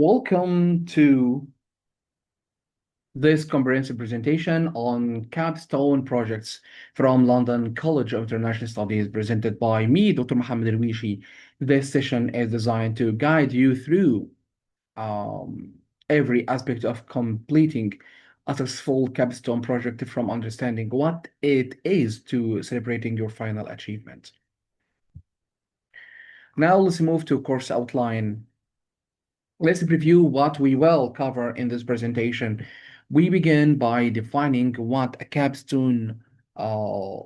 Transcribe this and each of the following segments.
Welcome to this comprehensive presentation on Capstone projects from London College of International Studies, presented by me, Dr. Mohammed Al-Wishi. This session is designed to guide you through um, every aspect of completing a successful capstone project, from understanding what it is to celebrating your final achievement. Now let's move to course outline. Let's review what we will cover in this presentation. We begin by defining what a capstone uh,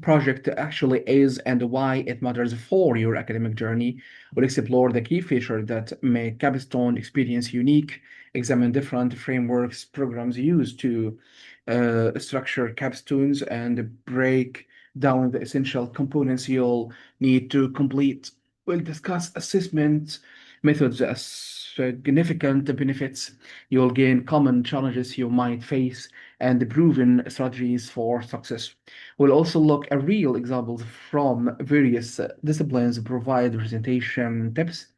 project actually is and why it matters for your academic journey. We'll explore the key features that make capstone experience unique, examine different frameworks programs used to structure capstones, and break down the essential components you'll need to complete. We'll discuss assessment methods as significant benefits you'll gain, common challenges you might face, and proven strategies for success. We'll also look at real examples from various disciplines, provide presentation tips,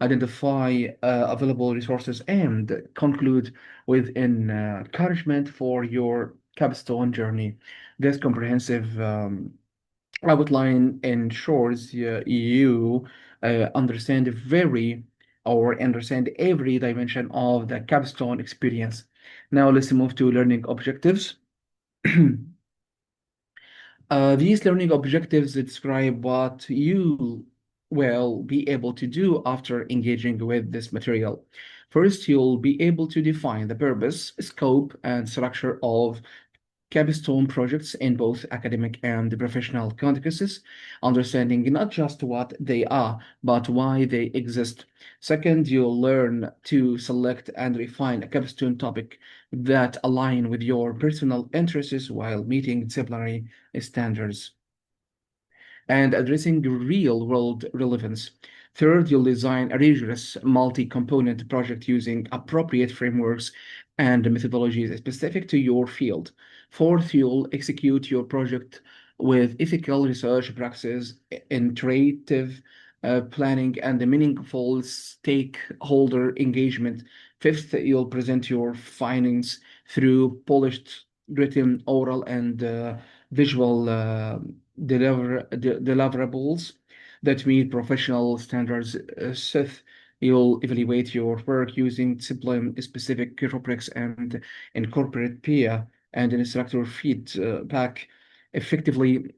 identify available resources, and conclude with encouragement for your capstone journey. This comprehensive outline ensures you understand every dimension of the capstone experience. Now let's move to learning objectives. These learning objectives describe what you will be able to do after engaging with this material. First, you'll be able to define the purpose, scope, and structure of capstone projects in both academic and professional contexts, understanding not just what they are, but why they exist. Second, you'll learn to select and refine a capstone topic that align with your personal interests while meeting disciplinary standards and addressing real-world relevance. Third, you'll design a rigorous multi-component project using appropriate frameworks and methodologies specific to your field. Fourth, you'll execute your project with ethical research practices, iterative planning, and meaningful stakeholder engagement. Fifth, you'll present your findings through polished, written, oral, and visual deliverables that meet professional standards. Sixth, you'll evaluate your work using discipline-specific rubrics and incorporate peer and instructor feedback effectively.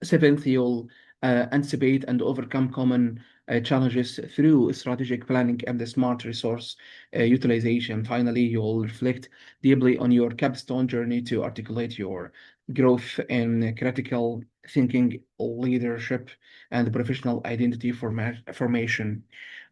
Seventh, you'll anticipate and overcome common challenges through strategic planning and the smart resource utilization. Finally, you'll reflect deeply on your capstone journey to articulate your growth in critical thinking, leadership, and professional identity formation.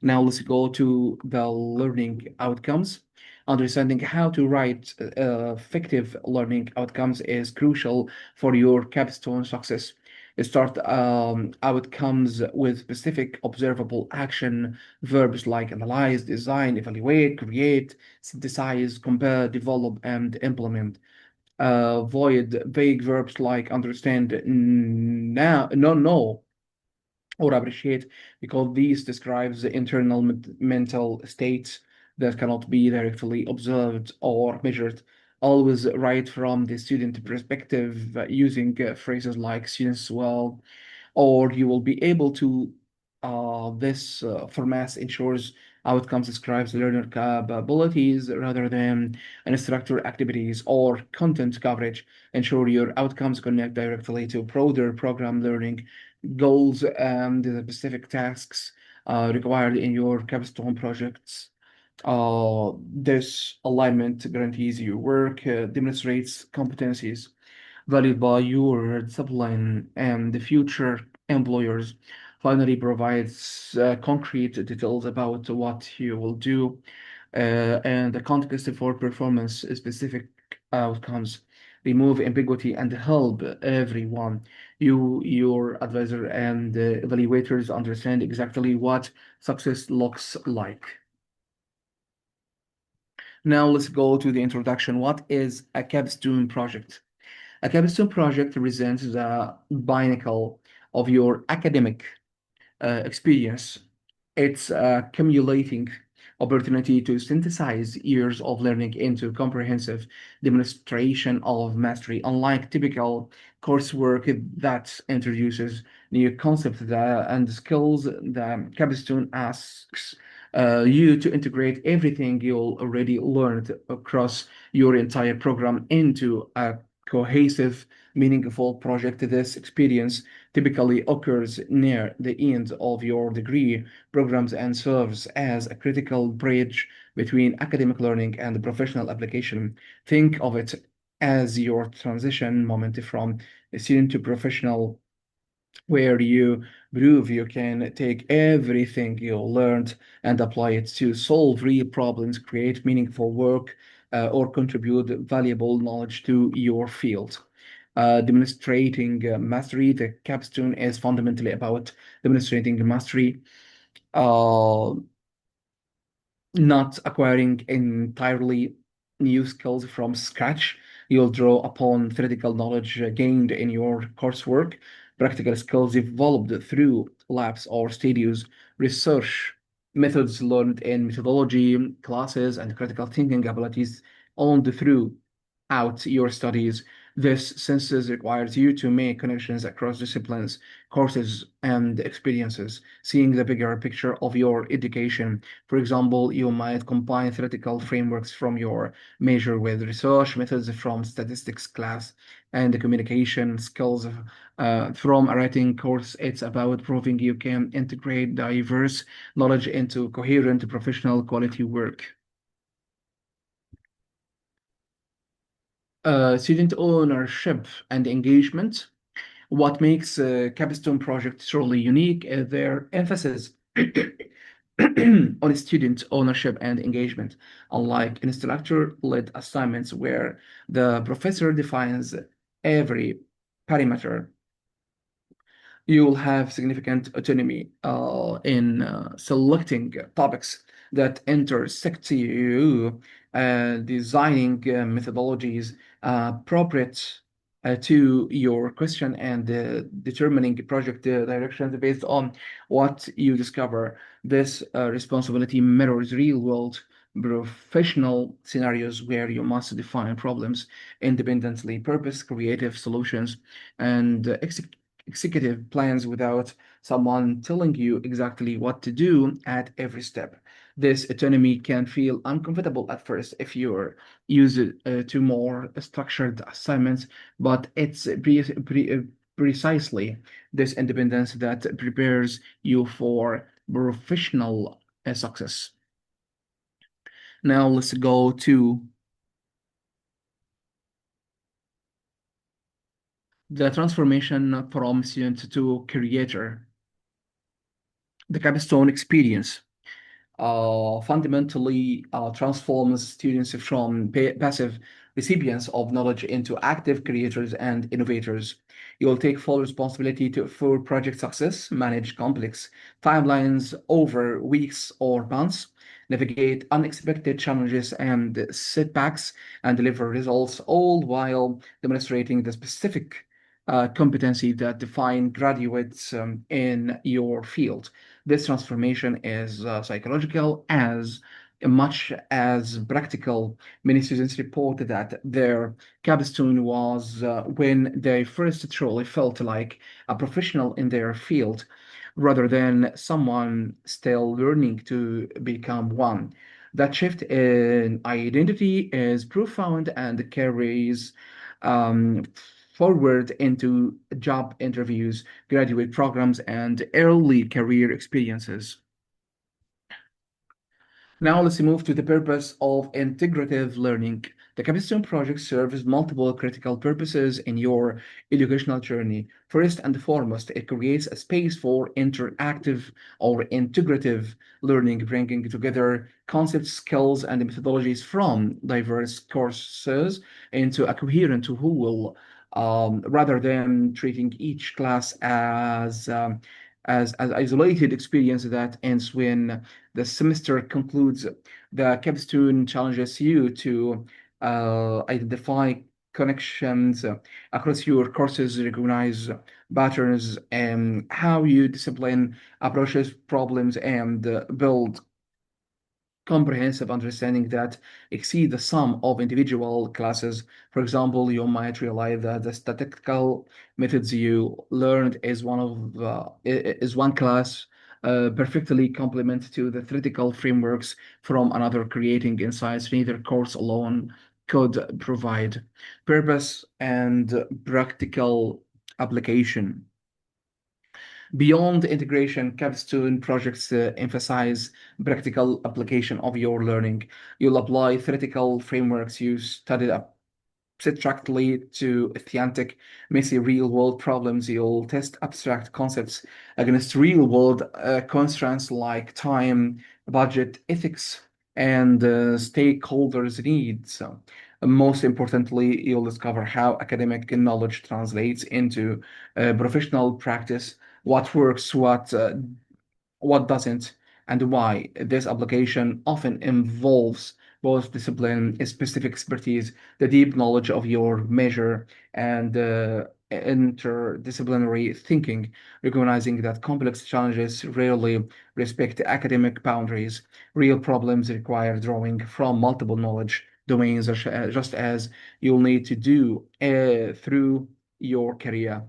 Now, let's go to the learning outcomes. Understanding how to write effective learning outcomes is crucial for your capstone success. Start outcomes with specific observable action verbs like analyze, design, evaluate, create, synthesize, compare, develop, and implement. Avoid vague verbs like understand, now, no, no, or appreciate, because these describes the internal mental states that cannot be directly observed or measured. Always write from the student perspective using phrases like students well, or you will be able to this format ensures outcomes describes learner capabilities rather than instructor activities or content coverage. Ensure your outcomes connect directly to broader program learning goals and the specific tasks required in your capstone projects. This alignment guarantees your work, demonstrates competencies valued by your discipline and the future employers. Finally, provides concrete details about what you will do and the context for performance specific outcomes. Remove ambiguity and help everyone, your advisor, and evaluators understand exactly what success looks like. Now let's go to the introduction. What is a capstone project? A capstone project represents the pinnacle of your academic experience. It's a accumulating opportunity to synthesize years of learning into comprehensive demonstration of mastery, unlike typical coursework that introduces new concepts and skills. The capstone asks you to integrate everything you already learned across your entire program into a cohesive, meaningful project. This experience typically occurs near the end of your degree programs and serves as a critical bridge between academic learning and professional application. Think of it as your transition moment from student to professional, where you prove you can take everything you learned and apply it to solve real problems, create meaningful work, or contribute valuable knowledge to your field. Demonstrating mastery, the capstone is fundamentally about demonstrating mastery, uh, not acquiring entirely new skills from scratch. You'll draw upon theoretical knowledge gained in your coursework, practical skills developed through labs or studios, research methods learned in methodology classes, and critical thinking abilities honed throughout your studies. This census requires you to make connections across disciplines, courses, and experiences, seeing the bigger picture of your education. For example, you might combine theoretical frameworks from your major with research methods from statistics class and communication skills from a writing course. It's about proving you can integrate diverse knowledge into coherent professional quality work. Student ownership and engagement. What makes Capstone project truly unique is their emphasis on student ownership and engagement, unlike instructor-led assignments where the professor defines every parameter. You will have significant autonomy in selecting topics that intersect you, designing methodologies appropriate to your question, and determining project directions based on what you discover. This responsibility mirrors real-world professional scenarios where you must define problems independently, purpose creative solutions, and executive plans without someone telling you exactly what to do at every step. This autonomy can feel uncomfortable at first if you're used to more structured assignments, but it's precisely this independence that prepares you for professional success. Now let's go to the transformation from student to creator, the capstone experience. Fundamentally transforms students from passive recipients of knowledge into active creators and innovators. You will take full responsibility for project success, manage complex timelines over weeks or months, navigate unexpected challenges and setbacks, and deliver results, all while demonstrating the specific competency that define graduates in your field. This transformation is psychological as much as practical. Many students report that their capstone was when they first truly felt like a professional in their field rather than someone still learning to become one. That shift in identity is profound and carries um, forward into job interviews, graduate programs, and early career experiences. Now let's move to the purpose of integrative learning. The Capstone project serves multiple critical purposes in your educational journey. First and foremost, it creates a space for interactive or integrative learning, bringing together concepts, skills, and methodologies from diverse courses into a coherent whole, rather than treating each class as isolated experience that ends when the semester concludes. The capstone challenges you to identify connections across your courses, recognize patterns, and how you discipline approaches problems, and build comprehensive understanding that exceed the sum of individual classes. For example, you might realize that the statistical methods you learned is one class perfectly complement to the theoretical frameworks from another, creating insights neither course alone could provide. Purpose and practical application. Beyond integration, Capstone projects emphasize practical application of your learning. You'll apply theoretical frameworks you studied abstractly to authentic, messy real-world problems. You'll test abstract concepts against real-world constraints like time, budget, ethics, and stakeholders' needs. Most importantly, you'll discover how academic knowledge translates into professional practice, what works, what doesn't, and why. This application often involves both discipline, specific expertise, the deep knowledge of your measure, and interdisciplinary thinking, recognizing that complex challenges rarely respect academic boundaries. Real problems require drawing from multiple knowledge domains, just as you'll need to do through your career.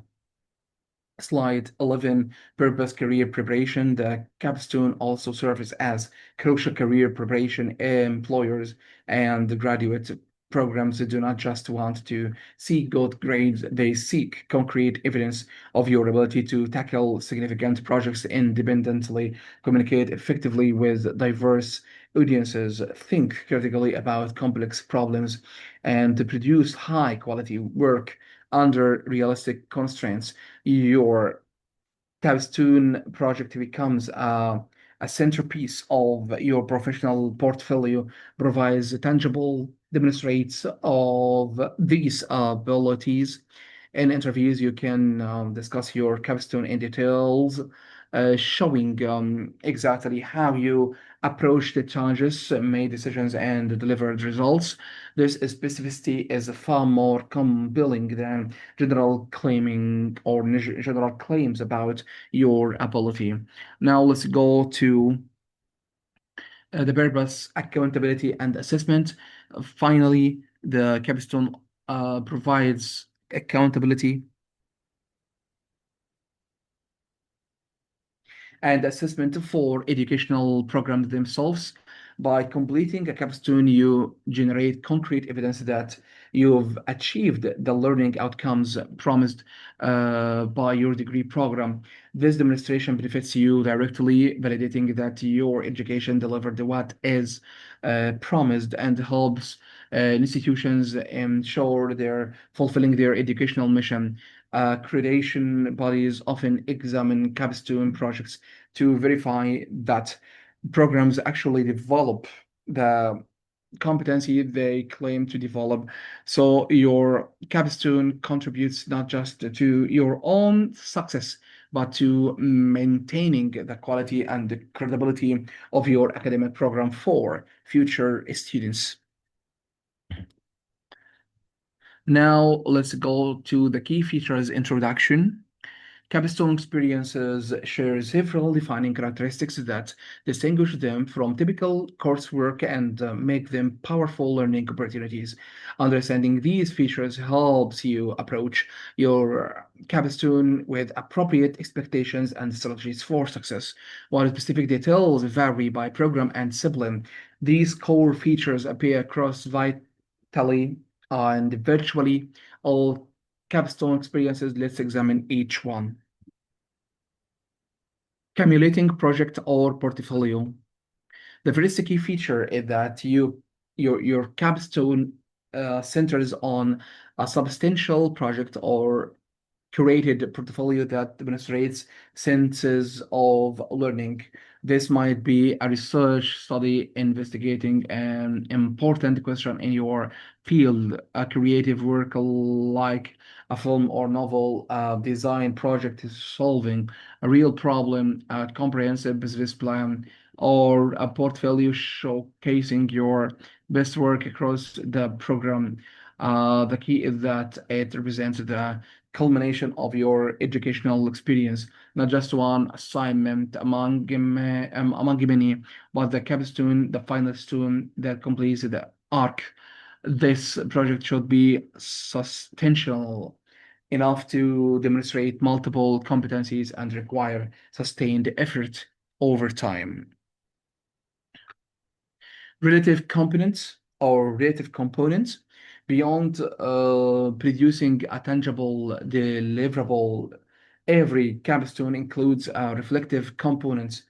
Slide 11, purpose career preparation. The capstone also serves as crucial career preparation. Employers and graduate programs do not just want to see good grades, they seek concrete evidence of your ability to tackle significant projects independently, communicate effectively with diverse audiences, think critically about complex problems, and to produce high quality work under realistic constraints. Your capstone project becomes a centerpiece of your professional portfolio, provides tangible demonstrates of these abilities. In interviews, you can discuss your capstone in details, showing exactly how you approach the challenges, made decisions, and delivered results. This specificity is far more compelling than general claiming or general claims about your ability. Now let's go to the purpose, accountability, and assessment. Finally, the capstone provides accountability and assessment for educational programs themselves. By completing a capstone, you generate concrete evidence that you've achieved the learning outcomes promised by your degree program. This demonstration benefits you directly, validating that your education delivered what is promised, and helps institutions ensure they're fulfilling their educational mission. Accreditation bodies often examine capstone projects to verify that programs actually develop the competency they claim to develop. So your capstone contributes not just to your own success, but to maintaining the quality and the credibility of your academic program for future students. Now let's go to the key features introduction. Capstone experiences share several defining characteristics that distinguish them from typical coursework and make them powerful learning opportunities. Understanding these features helps you approach your capstone with appropriate expectations and strategies for success. While specific details vary by program and discipline, these core features appear across vitally and virtually all capstone experiences. Let's examine each one. Accumulating project or portfolio. The first key feature is that your capstone centers on a substantial project or curated portfolio that demonstrates senses of learning. This might be a research study investigating an important question in your field, a creative work like a film or novel, design project is solving a real problem, a comprehensive business plan, or a portfolio showcasing your best work across the program. The key is that it represents the culmination of your educational experience, not just one assignment among many, but the capstone, the final stone that completes the arc. This project should be substantial enough to demonstrate multiple competencies and require sustained effort over time. Relative components beyond producing a tangible deliverable. Every capstone includes a reflective component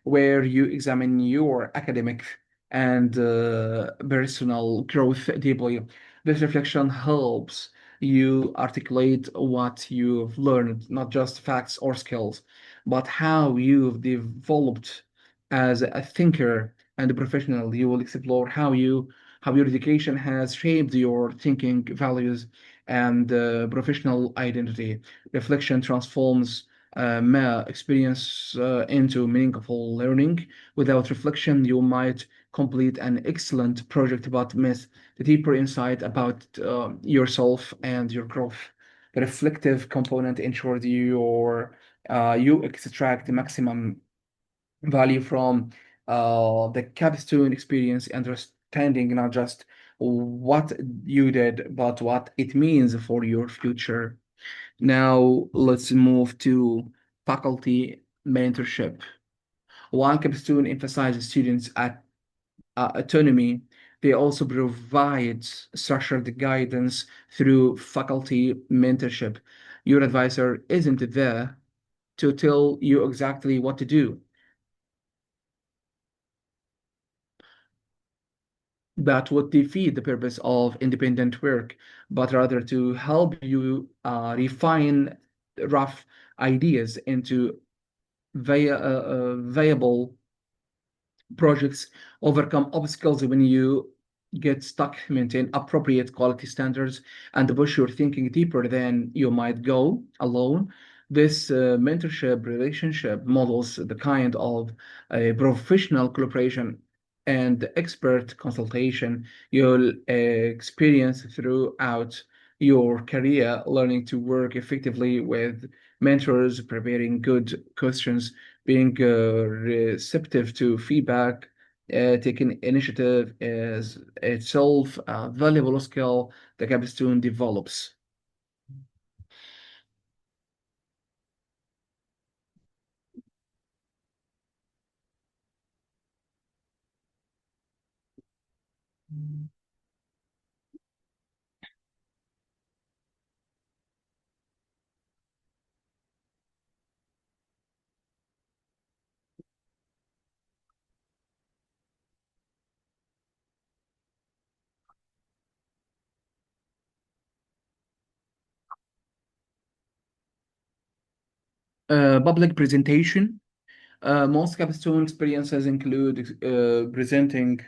where you examine your academic and personal growth deeply. This reflection helps you articulate what you've learned, not just facts or skills, but how you've developed as a thinker and a professional. You will explore how your education has shaped your thinking, values, and professional identity. Reflection transforms experience into meaningful learning. Without reflection, you might complete an excellent project but miss the deeper insight about yourself and your growth. The reflective component ensures you extract the maximum value from the capstone experience, understanding not just what you did, but what it means for your future. Now, let's move to faculty mentorship. While capstone emphasizes students' autonomy, they also provide structured guidance through faculty mentorship. Your advisor isn't there to tell you exactly what to do. That would defeat the purpose of independent work, but rather to help you refine rough ideas into viable projects, overcome obstacles when you get stuck, maintain appropriate quality standards, and push your thinking deeper than you might go alone. This mentorship relationship models the kind of professional collaboration and expert consultation you'll experience throughout your career, learning to work effectively with mentors, preparing good questions, being receptive to feedback, taking initiative is itself a valuable skill the capstone develops. Public presentation. Most capstone experiences include presenting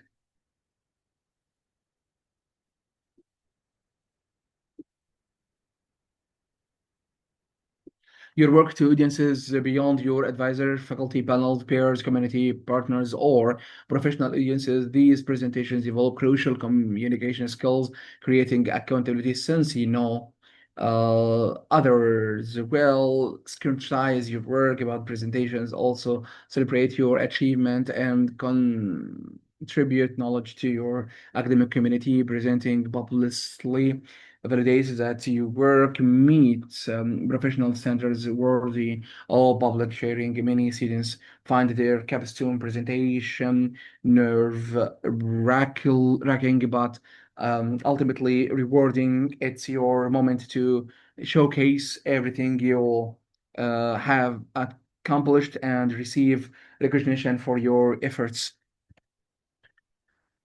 your work to audiences beyond your advisor, faculty, panels, peers, community partners, or professional audiences. These presentations develop crucial communication skills, creating accountability since you know others will scrutinize your work about presentations, also celebrate your achievement and contribute knowledge to your academic community. Presenting publicly validates that your work meets professional standards worthy of public sharing. Many students find their capstone presentation nerve-wracking, but ultimately rewarding. It's your moment to showcase everything you have accomplished and receive recognition for your efforts.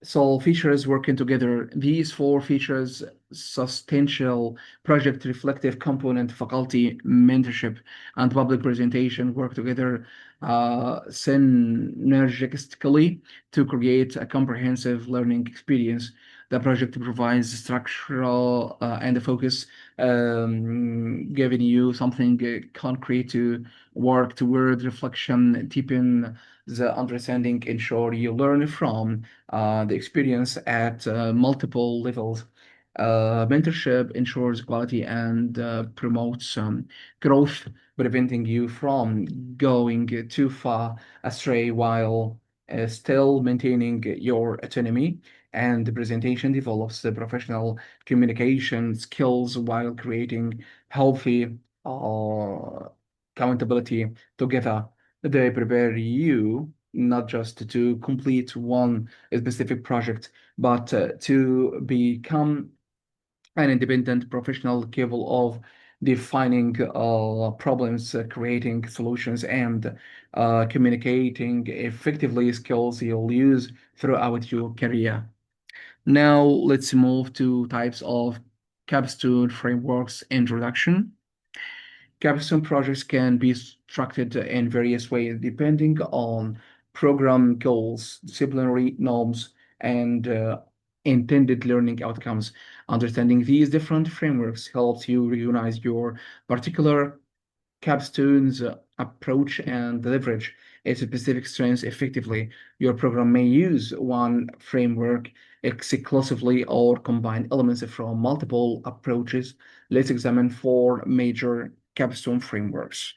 So features working together. These four features, substantial project reflective component, faculty mentorship, and public presentation work together synergistically to create a comprehensive learning experience. The project provides structural and a focus, giving you something concrete to work toward. Reflection deepen the understanding, ensure you learn from the experience at multiple levels. Mentorship ensures quality and promotes growth, preventing you from going too far astray while still maintaining your autonomy. And the presentation develops the professional communication skills while creating healthy accountability together. They prepare you not just to complete one specific project, but to become an independent professional capable of defining problems, creating solutions, and communicating effectively skills you'll use throughout your career. Now, let's move to types of Capstone frameworks introduction. Capstone projects can be structured in various ways depending on program goals, disciplinary norms, and intended learning outcomes. Understanding these different frameworks helps you recognize your particular Capstone's approach and leverage its specific strengths effectively. Your program may use one framework exclusively or combine elements from multiple approaches. Let's examine four major Capstone frameworks.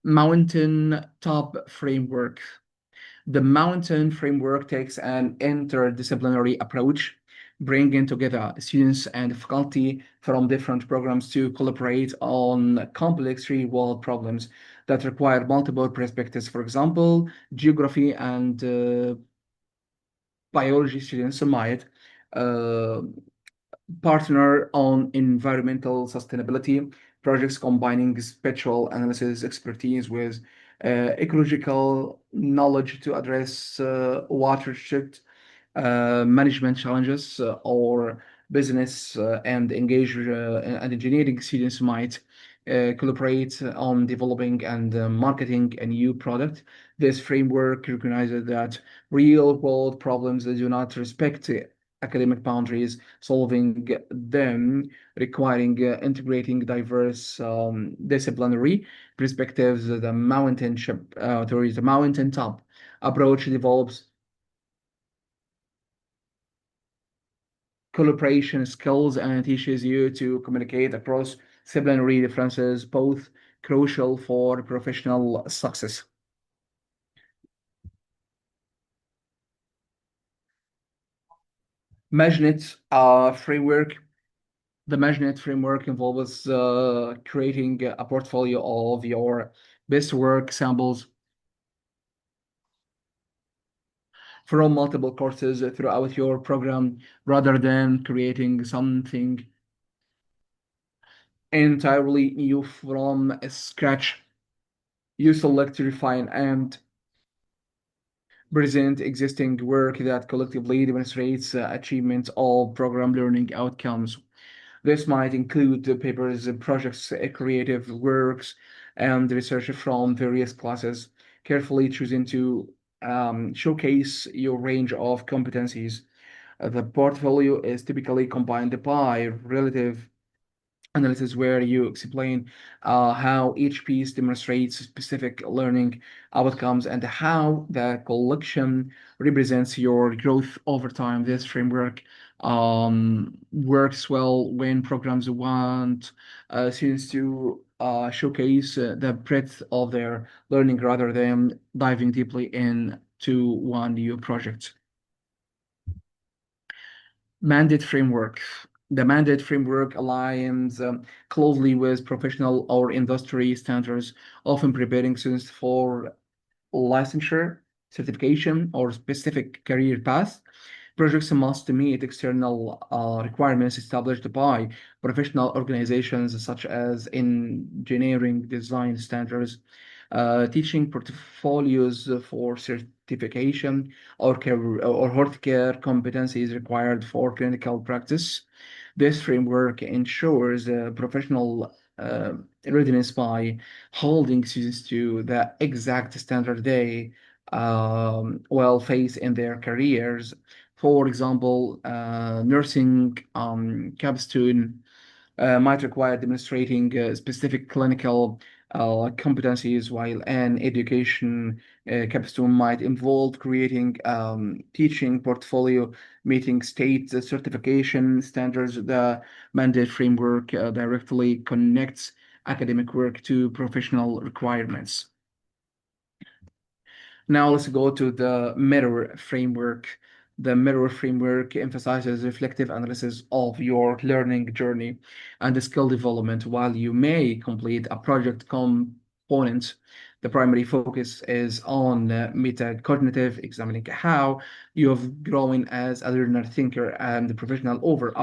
Mountain Top Framework. The Mountain Framework takes an interdisciplinary approach, bringing together students and faculty from different programs to collaborate on complex real-world problems that require multiple perspectives. For example, geography and biology students might uh, partner on environmental sustainability projects combining spatial analysis expertise with ecological knowledge to address watershed management challenges or business and engage and engineering students might collaborate on developing and marketing a new product. This framework recognizes that real world problems that do not respect academic boundaries, solving them requiring integrating diverse disciplinary perspectives. The mountaintop approach develops collaboration skills and teaches you to communicate across disciplinary differences, both crucial for professional success. Magnet framework. The Magnet framework involves creating a portfolio of your best work samples from multiple courses throughout your program rather than creating something entirely new from scratch. You select, refine, and present existing work that collectively demonstrates achievement of program learning outcomes. This might include the papers, projects, creative works, and research from various classes, carefully choosing to showcase your range of competencies. The portfolio is typically combined by relative analysis where you explain how each piece demonstrates specific learning outcomes and how the collection represents your growth over time. This framework works well when programs want students to showcase the breadth of their learning rather than diving deeply into one new project. Mandate framework. The mandate framework aligns closely with professional or industry standards, often preparing students for licensure, certification, or specific career paths. Projects must meet external requirements established by professional organizations such as engineering design standards, teaching portfolios for certification or healthcare competencies required for clinical practice. This framework ensures professional readiness by holding students to the exact standard they will face in their careers. For example, nursing capstone might require demonstrating specific clinical competencies, while an education capstone might involve creating teaching portfolio, meeting state certification standards. The mandate framework directly connects academic work to professional requirements. Now let's go to the mirror framework. The mirror framework emphasizes reflective analysis of your learning journey and skill development. While you may complete a project component, the primary focus is on metacognitive, examining how you have grown as a learner, thinker, and professional over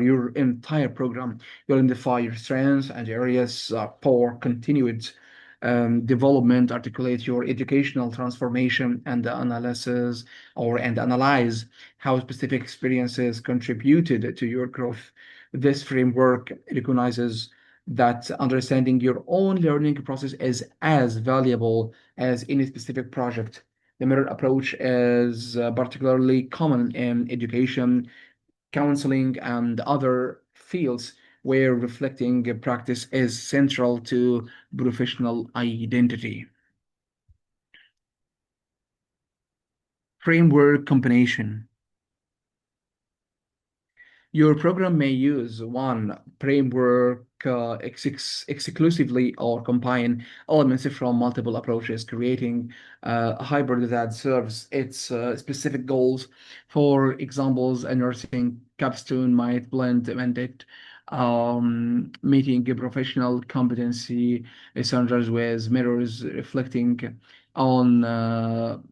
your entire program. You'll identify your strengths and areas for continued development, articulate your educational transformation, and analyze how specific experiences contributed to your growth. This framework recognizes that understanding your own learning process is as valuable as any specific project. The mirror approach is particularly common in education, counseling, and other fields where reflecting practice is central to professional identity. Framework combination. Your program may use one framework exclusively or combine elements from multiple approaches, creating a hybrid that serves its specific goals. For examples, a nursing capstone might blend mandate meeting a professional competency standards with mirrors reflecting on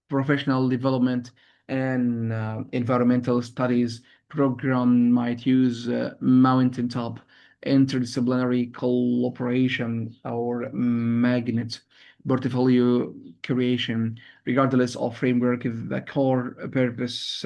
professional development and environmental studies program might use mountaintop interdisciplinary collaboration or magnet portfolio creation. Regardless of framework, the core purpose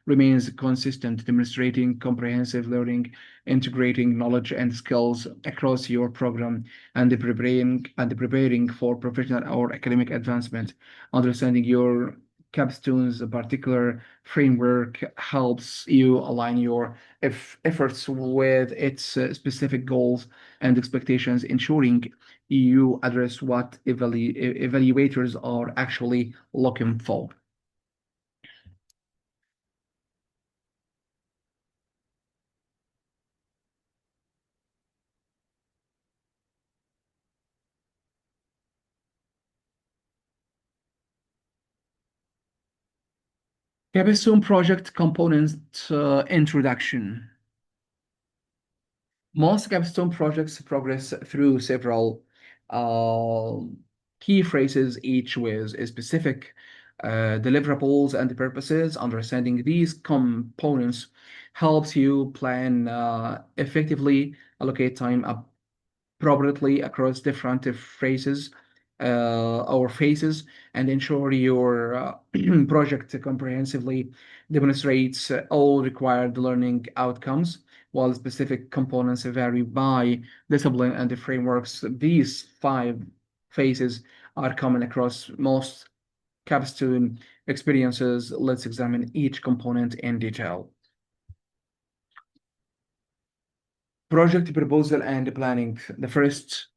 remains consistent, demonstrating comprehensive learning, integrating knowledge and skills across your program, and preparing for professional or academic advancement. Understanding your Capstone's particular framework helps you align your efforts with its specific goals and expectations, ensuring you address what evaluators are actually looking for. Capstone project component introduction. Most capstone projects progress through several uh, key phrases, each with a specific deliverables and purposes. Understanding these components helps you plan effectively, allocate time appropriately across different phrases or phases, and ensure your project comprehensively demonstrates all required learning outcomes. While specific components vary by discipline and the frameworks, these five phases are common across most capstone experiences. Let's examine each component in detail. Project proposal and planning. The first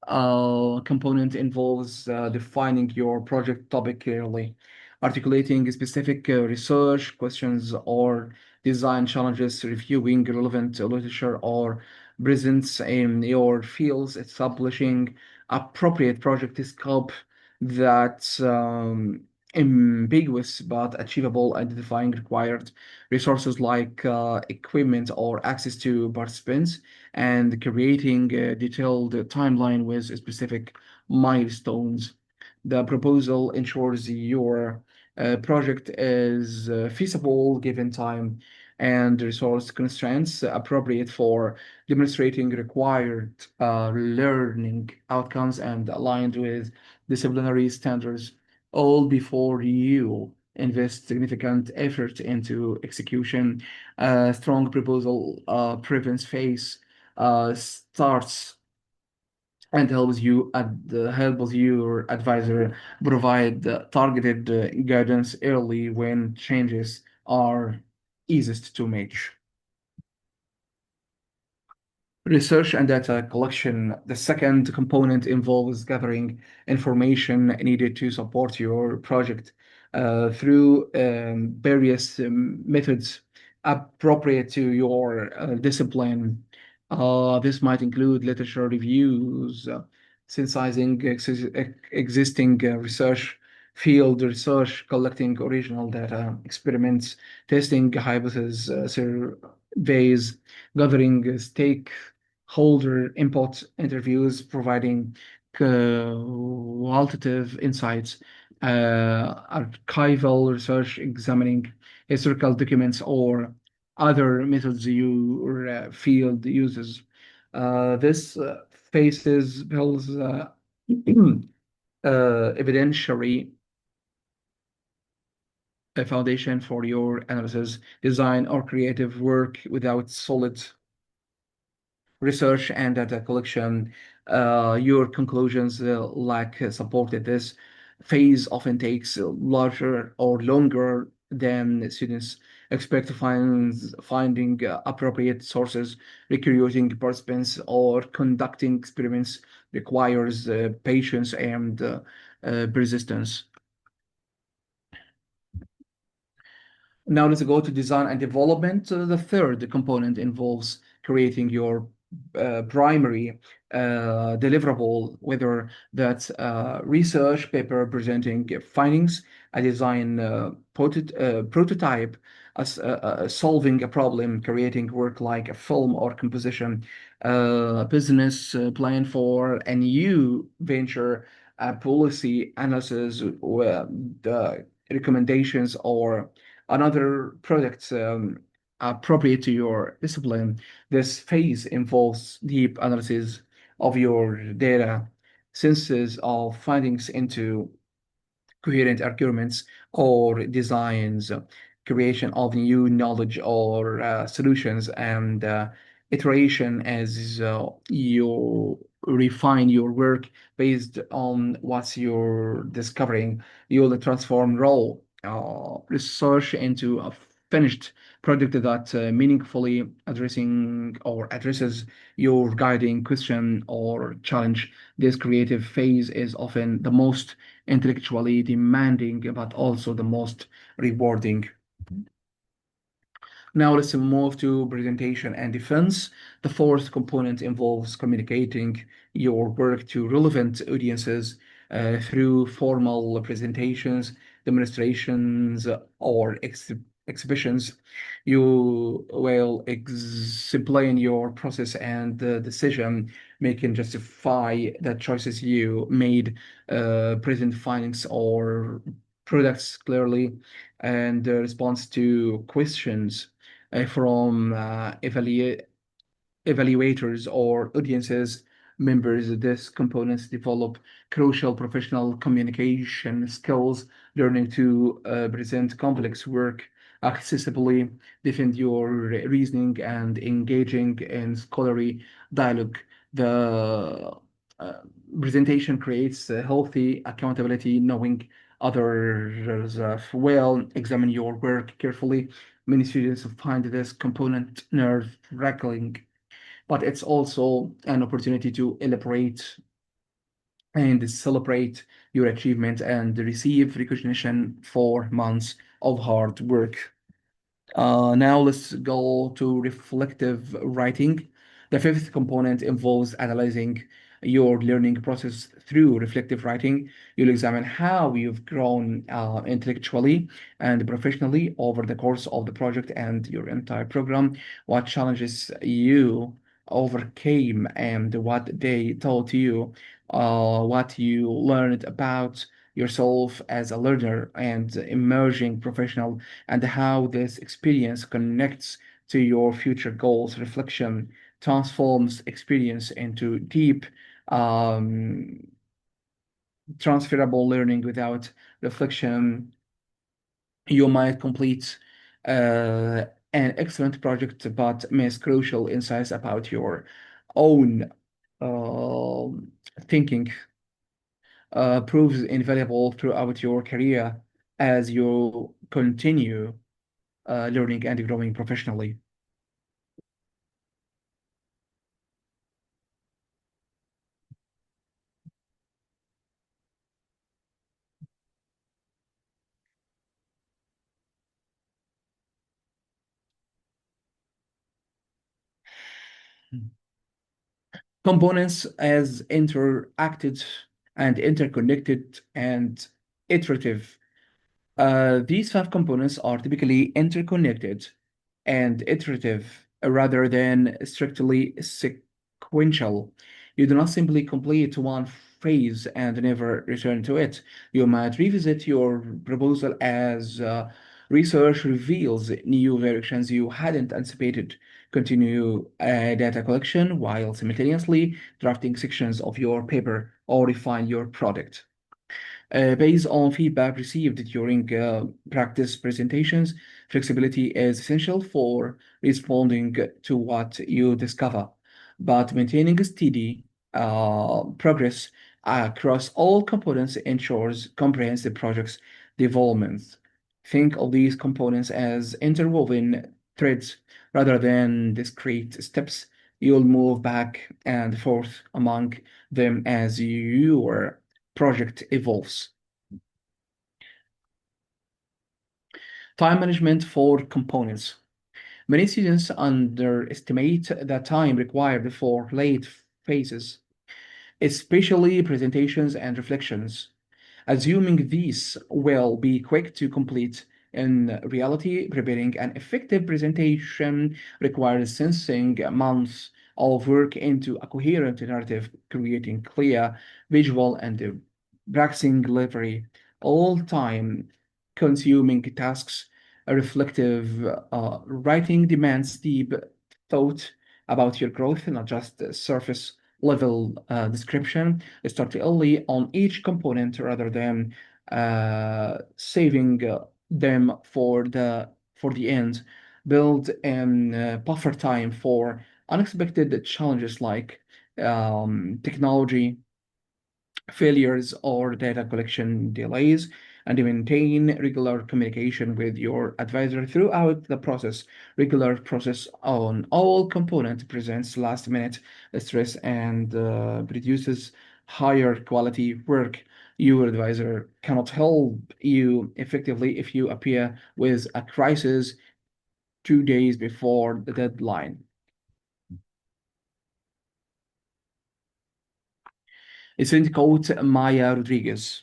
component involves defining your project topic clearly, articulating specific research questions or design challenges, reviewing relevant literature or presence in your fields, establishing appropriate project scope that's ambiguous but achievable, identifying required resources like equipment or access to participants, and creating a detailed timeline with specific milestones. The proposal ensures your project is feasible given time and resource constraints, appropriate for demonstrating required learning outcomes, and aligned with disciplinary standards, all before you invest significant effort into execution. A strong proposal prevents phase starts and helps your advisor provide targeted guidance early when changes are easiest to make. Research and data collection. The second component involves gathering information needed to support your project through various methods appropriate to your discipline. This might include literature reviews, synthesizing existing research, field research, collecting original data, experiments, testing hypotheses, surveys, gathering stakeholder input, interviews, providing qualitative insights, archival research, examining historical documents or other methods your field uses. This faces builds evidentiary a foundation for your analysis, design, or creative work. Without solid research and data collection, your conclusions lack support. This phase often takes larger or longer than students expect to finding appropriate sources, recruiting participants, or conducting experiments requires patience and persistence. Now let's go to design and development. The third component involves creating your primary deliverable, whether that's research paper presenting findings, a design prototype, solving a problem, creating work like a film or composition, business plan for a new venture, policy analysis, the recommendations, or another product appropriate to your discipline. This phase involves deep analysis of your data, synthesis of findings into coherent arguments or designs, creation of new knowledge or solutions, and iteration as you refine your work based on what you're discovering. You'll transform raw research into a finished product that meaningfully addresses your guiding question or challenge. This creative phase is often the most intellectually demanding, but also the most rewarding. Now let's move to presentation and defense. The fourth component involves communicating your work to relevant audiences through formal presentations, demonstrations, or exhibitions. You will explain your process and the decision making, justify the choices you made, present findings or products clearly, and response to questions from evaluators or audiences members. These components develop crucial professional communication skills, learning to present complex work accessibly, defend your reasoning, and engaging in scholarly dialogue. The uh, presentation creates a healthy accountability, knowing others well, examine your work carefully. Many students find this component nerve-wracking, but it's also an opportunity to elaborate and celebrate your achievement and receive recognition for months of hard work. Now let's go to reflective writing. The fifth component involves analyzing your learning process through reflective writing. You'll examine how you've grown intellectually and professionally over the course of the project and your entire program, what challenges you overcame and what they taught you, what you learned about yourself as a learner and emerging professional, and how this experience connects to your future goals. Reflection transforms experience into deep, um, transferable learning. Without reflection, you might complete an excellent project but miss crucial insights about your own thinking. Proves invaluable throughout your career as you continue learning and growing professionally. Components as interacted and interconnected and iterative. These five components are typically interconnected and iterative rather than strictly sequential. You do not simply complete one phase and never return to it. You might revisit your proposal as research reveals new directions you hadn't anticipated. Continue data collection while simultaneously drafting sections of your paper or refine your product. Based on feedback received during practice presentations, flexibility is essential for responding to what you discover, but maintaining steady progress across all components ensures comprehensive projects development. Think of these components as interwoven threads rather than discrete steps. You'll move back and forth among them as your project evolves. Time management for components. Many students underestimate the time required for late phases, especially presentations and reflections, assuming these will be quick to complete. In reality, preparing an effective presentation requires sensing months of work into a coherent narrative, creating clear visual and practicing delivery, all time consuming tasks. A reflective writing demands deep thought about your growth, not just surface level description. Start early on each component rather than saving them for the end. Build in buffer time for unexpected challenges like technology failures or data collection delays, and maintain regular communication with your advisor throughout the process. Regular process on all components presents last minute stress and produces higher quality work. Your advisor cannot help you effectively if you appear with a crisis 2 days before the deadline. It's quote Maya Rodriguez.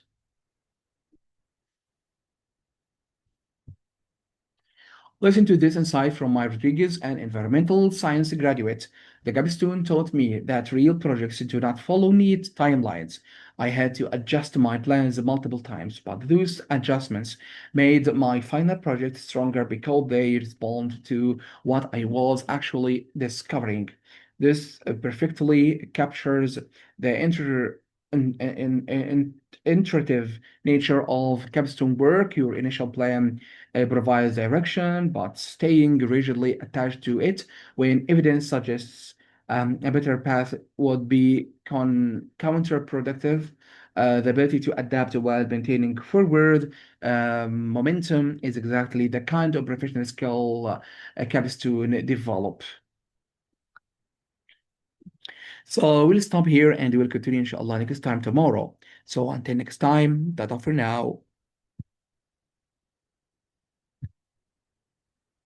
Listen to this insight from my Rodriguez, an environmental science graduate. The Capstone taught me that real projects do not follow neat timelines. I had to adjust my plans multiple times, but those adjustments made my final project stronger because they respond to what I was actually discovering. This perfectly captures the iterative nature of capstone work. Your initial plan provides direction, but staying rigidly attached to it when evidence suggests a better path would be counterproductive. The ability to adapt while maintaining forward momentum is exactly the kind of professional skill capstone develop. So we'll stop here and we'll continue inshallah next time tomorrow. So until next time, that's all for now.